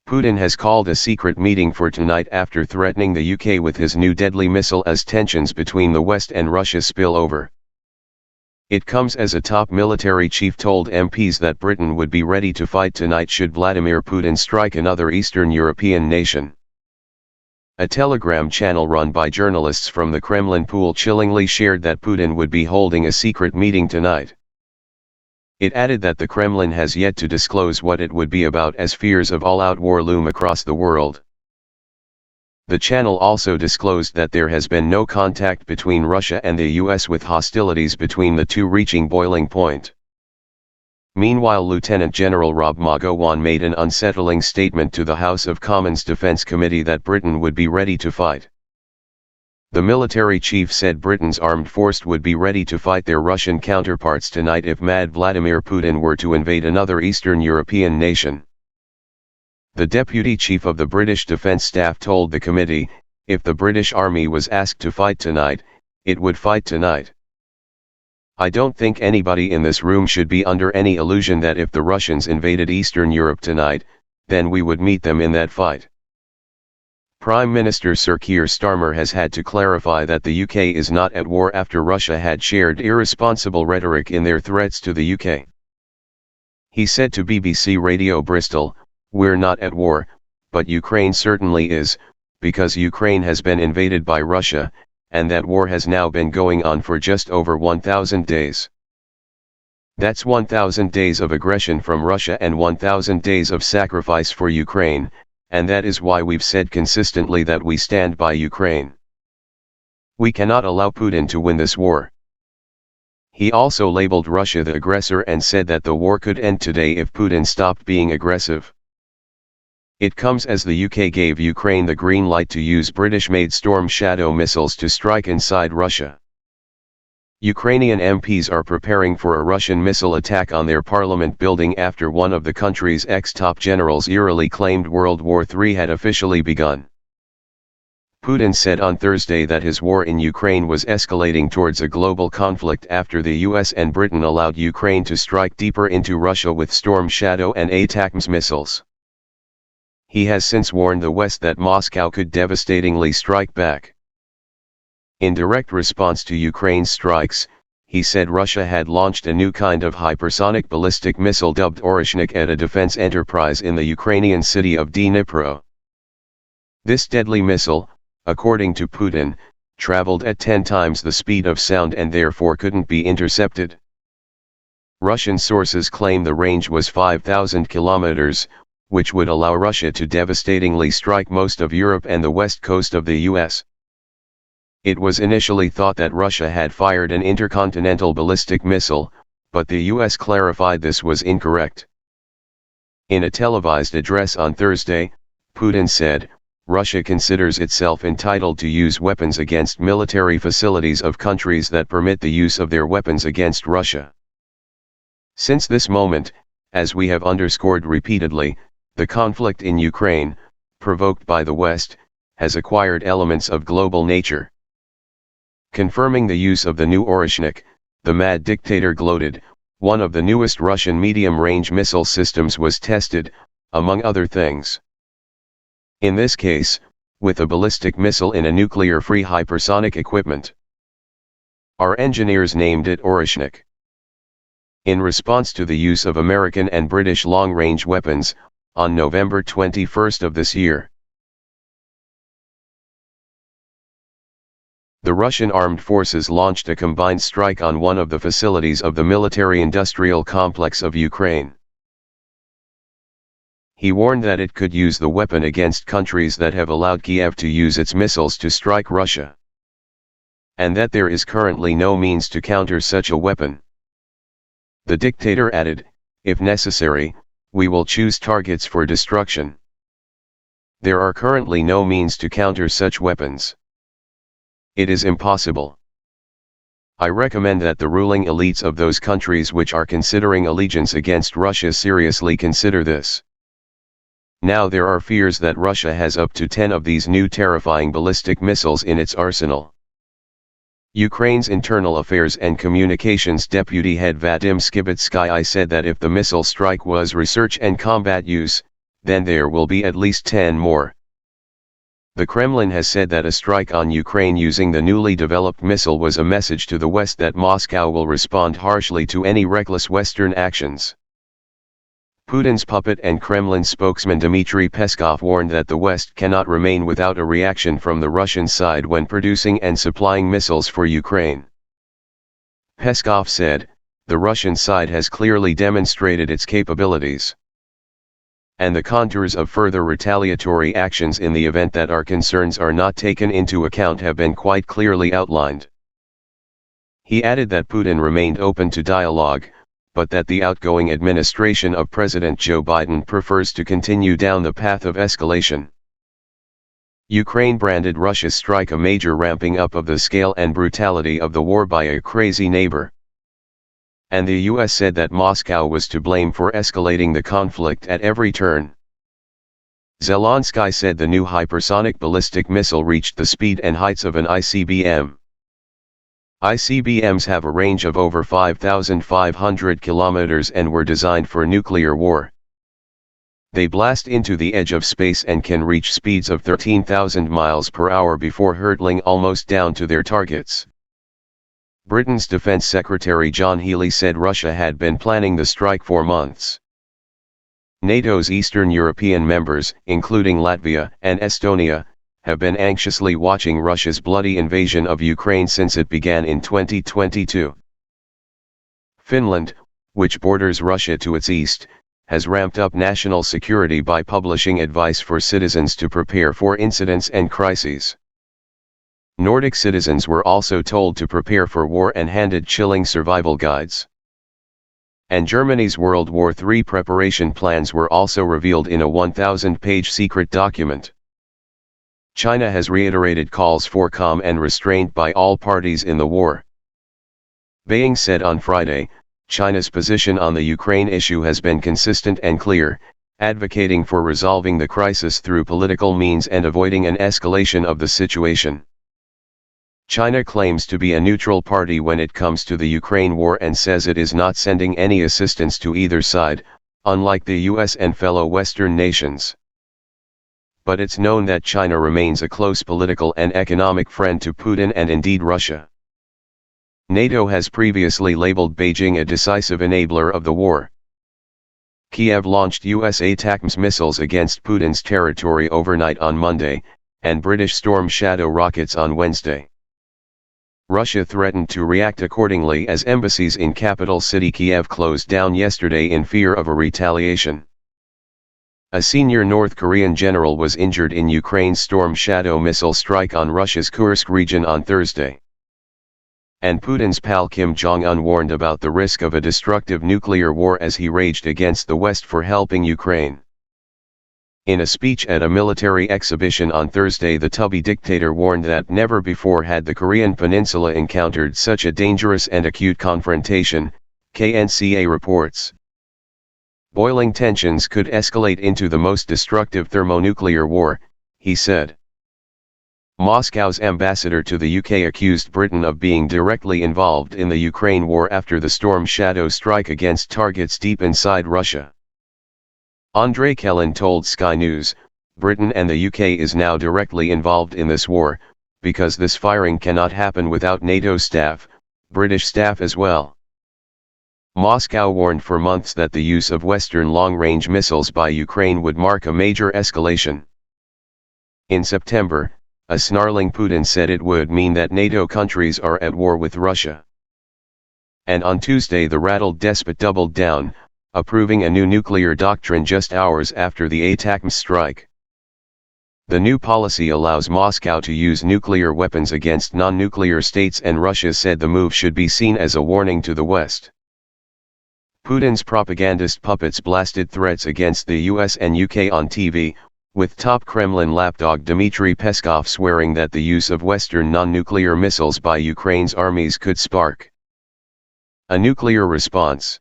Putin has called a secret meeting for tonight after threatening the UK with his new deadly missile as tensions between the West and Russia spill over. It comes as a top military chief told MPs that Britain would be ready to fight tonight should Vladimir Putin strike another Eastern European nation. A Telegram channel run by journalists from the Kremlin pool chillingly shared that Putin would be holding a secret meeting tonight. It added that the Kremlin has yet to disclose what it would be about as fears of all-out war loom across the world. The channel also disclosed that there has been no contact between Russia and the US, with hostilities between the two reaching boiling point. Meanwhile, Lieutenant General Rob Magowan made an unsettling statement to the House of Commons Defense Committee that Britain would be ready to fight. The military chief said Britain's armed force would be ready to fight their Russian counterparts tonight if mad Vladimir Putin were to invade another Eastern European nation. The deputy chief of the British Defence Staff told the committee, if the British Army was asked to fight tonight, it would fight tonight. I don't think anybody in this room should be under any illusion that if the Russians invaded Eastern Europe tonight, then we would meet them in that fight. Prime Minister Sir Keir Starmer has had to clarify that the UK is not at war after Russia had shared irresponsible rhetoric in their threats to the UK. He said to BBC Radio Bristol, "We're not at war, but Ukraine certainly is, because Ukraine has been invaded by Russia, and that war has now been going on for just over 1,000 days. That's 1,000 days of aggression from Russia and 1,000 days of sacrifice for Ukraine, and that is why we've said consistently that we stand by Ukraine. We cannot allow Putin to win this war." He also labeled Russia the aggressor and said that the war could end today if Putin stopped being aggressive. It comes as the UK gave Ukraine the green light to use British-made Storm Shadow missiles to strike inside Russia. Ukrainian MPs are preparing for a Russian missile attack on their parliament building after one of the country's ex-top generals eerily claimed World War III had officially begun. Putin said on Thursday that his war in Ukraine was escalating towards a global conflict after the US and Britain allowed Ukraine to strike deeper into Russia with Storm Shadow and ATACMS missiles. He has since warned the West that Moscow could devastatingly strike back. In direct response to Ukraine's strikes, he said Russia had launched a new kind of hypersonic ballistic missile dubbed Oreshnik at a defense enterprise in the Ukrainian city of Dnipro. This deadly missile, according to Putin, traveled at 10 times the speed of sound and therefore couldn't be intercepted. Russian sources claim the range was 5,000 kilometers, which would allow Russia to devastatingly strike most of Europe and the west coast of the US. It was initially thought that Russia had fired an intercontinental ballistic missile, but the US clarified this was incorrect. In a televised address on Thursday, Putin said, Russia considers itself entitled to use weapons against military facilities of countries that permit the use of their weapons against Russia. Since this moment, as we have underscored repeatedly, the conflict in Ukraine, provoked by the West, has acquired elements of global nature. Confirming the use of the new Oreshnik, the mad dictator gloated, one of the newest Russian medium-range missile systems was tested, among other things. In this case, with a ballistic missile in a nuclear-free hypersonic equipment. Our engineers named it Oreshnik. In response to the use of American and British long-range weapons, on November 21 of this year, the Russian armed forces launched a combined strike on one of the facilities of the military-industrial complex of Ukraine. He warned that it could use the weapon against countries that have allowed Kiev to use its missiles to strike Russia, and that there is currently no means to counter such a weapon. The dictator added, if necessary, we will choose targets for destruction. There are currently no means to counter such weapons. It is impossible. I recommend that the ruling elites of those countries which are considering allegiance against Russia seriously consider this. Now there are fears that Russia has up to 10 of these new terrifying ballistic missiles in its arsenal. Ukraine's Internal Affairs and Communications Deputy Head Vadim Skibitsky said that if the missile strike was research and combat use, then there will be at least 10 more. The Kremlin has said that a strike on Ukraine using the newly developed missile was a message to the West that Moscow will respond harshly to any reckless Western actions. Putin's puppet and Kremlin spokesman Dmitry Peskov warned that the West cannot remain without a reaction from the Russian side when producing and supplying missiles for Ukraine. Peskov said, "The Russian side has clearly demonstrated its capabilities. And the contours of further retaliatory actions in the event that our concerns are not taken into account have been quite clearly outlined." He added that Putin remained open to dialogue, but that the outgoing administration of President Joe Biden prefers to continue down the path of escalation. Ukraine branded Russia's strike a major ramping up of the scale and brutality of the war by a crazy neighbor. And the US said that Moscow was to blame for escalating the conflict at every turn. Zelensky said the new hypersonic ballistic missile reached the speed and heights of an ICBM. ICBMs have a range of over 5,500 kilometers and were designed for nuclear war. They blast into the edge of space and can reach speeds of 13,000 miles per hour before hurtling almost down to their targets. Britain's Defense Secretary John Healey said Russia had been planning the strike for months. NATO's Eastern European members, including Latvia and Estonia, have been anxiously watching Russia's bloody invasion of Ukraine since it began in 2022. Finland, which borders Russia to its east, has ramped up national security by publishing advice for citizens to prepare for incidents and crises. Nordic citizens were also told to prepare for war and handed chilling survival guides. And Germany's World War III preparation plans were also revealed in a 1,000-page secret document. China has reiterated calls for calm and restraint by all parties in the war. Beijing said on Friday, China's position on the Ukraine issue has been consistent and clear, advocating for resolving the crisis through political means and avoiding an escalation of the situation. China claims to be a neutral party when it comes to the Ukraine war and says it is not sending any assistance to either side, unlike the US and fellow Western nations. But it's known that China remains a close political and economic friend to Putin and indeed Russia. NATO has previously labeled Beijing a decisive enabler of the war. Kiev launched US ATACMS missiles against Putin's territory overnight on Monday, and British Storm Shadow rockets on Wednesday. Russia threatened to react accordingly as embassies in capital city Kiev closed down yesterday in fear of a retaliation. A senior North Korean general was injured in Ukraine's Storm Shadow missile strike on Russia's Kursk region on Thursday. And Putin's pal Kim Jong-un warned about the risk of a destructive nuclear war as he raged against the West for helping Ukraine. In a speech at a military exhibition on Thursday, the tubby dictator warned that never before had the Korean peninsula encountered such a dangerous and acute confrontation, KNCA reports. Boiling tensions could escalate into the most destructive thermonuclear war, he said. Moscow's ambassador to the UK accused Britain of being directly involved in the Ukraine war after the Storm Shadow strike against targets deep inside Russia. Andrei Kelin told Sky News, "Britain and the UK is now directly involved in this war, because this firing cannot happen without NATO staff, British staff as well." Moscow warned for months that the use of Western long-range missiles by Ukraine would mark a major escalation. In September, a snarling Putin said it would mean that NATO countries are at war with Russia. And on Tuesday the rattled despot doubled down, approving a new nuclear doctrine just hours after the ATACMS strike. The new policy allows Moscow to use nuclear weapons against non-nuclear states, and Russia said the move should be seen as a warning to the West. Putin's propagandist puppets blasted threats against the US and UK on TV, with top Kremlin lapdog Dmitry Peskov swearing that the use of Western non-nuclear missiles by Ukraine's armies could spark a nuclear response.